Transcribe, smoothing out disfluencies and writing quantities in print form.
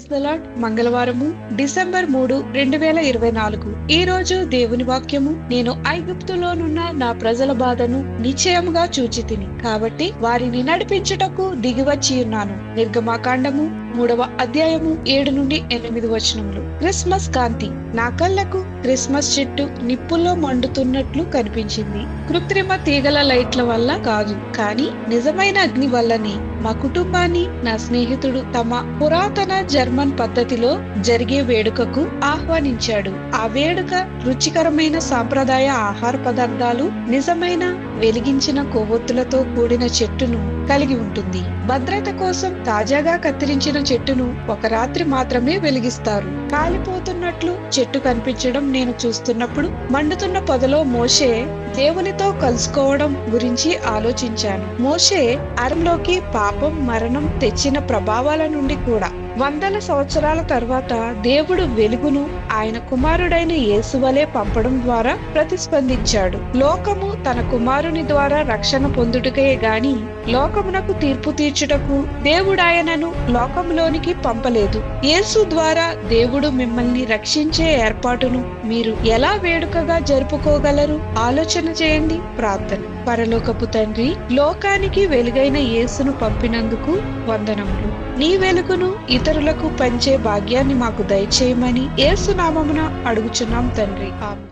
Praise the lord. మంగళవారము December 3, 2024. ఈ రోజు దేవుని వాక్యము, నేను ఐగుప్తులోనున్న నా ప్రజల బాధను నిశ్చయముగా చూచితిని, కాబట్టి వారిని నడిపించుటకు దిగివచ్చి ఉన్నాను. నిర్గమాకాండము 3వ అధ్యాయము 7 నుండి 8 వచనములు. క్రిస్మస్ కాంతి. నా కళ్ళకు క్రిస్మస్ చెట్టు నిప్పుల్లో మండుతున్నట్లు కనిపించింది. కృత్రిమ తీగల లైట్ల వల్ల కాదు, కానీ నిజమైన అగ్ని వల్లనే. మా కుటుంబాన్ని నా స్నేహితుడు తమ పురాతన జర్మన్ పద్ధతిలో జరిగే వేడుకకు ఆహ్వానించాడు. ఆ వేడుక రుచికరమైన సాంప్రదాయ ఆహార పదార్థాలు, నిజమైన వెలిగించిన కొవ్వొత్తులతో కూడిన చెట్టును కలిగి ఉంటుంది. భద్రత కోసం తాజాగా కత్తిరించిన చెట్టును ఒక రాత్రి మాత్రమే వెలిగిస్తారు. కాలిపోతున్నట్లు చెట్టు కనిపించడం నేను చూస్తున్నప్పుడు మండుతున్న పొదలో మోషే దేవునితో కలుసుకోవడం గురించి ఆలోచించాను. మోషే అరణ్యంలోకి పాపం, మరణం తెచ్చిన ప్రభావాల నుండి కూడా వందల సంవత్సరాల తర్వాత దేవుడు వెలుగును ఆయన కుమారుడైన యేసు వలె పంపడం ద్వారా ప్రతిస్పందించాడు. లోకము తన కుమారుని ద్వారా రక్షణ పొందుటకే గాని లోకమునకు తీర్పు తీర్చుటకు దేవుడాయనను లోకములోనికి పంపలేదు. యేసు ద్వారా దేవుడు మిమ్మల్ని రక్షించే ఏర్పాటును మీరు ఎలా వేడుకగా జరుపుకోగలరు? ఆలోచన చేయండి. ప్రార్థన. పరలోకపు తండ్రి, లోకానికి వెలుగైన యేసును పంపినందుకు వందనములు. నీ వెలుగును ఇతరులకు పంచే భాగ్యాన్ని మాకు దయచేయమని యేసు నామమున అడుగుచున్నాం తండ్రి. ఆమేన్.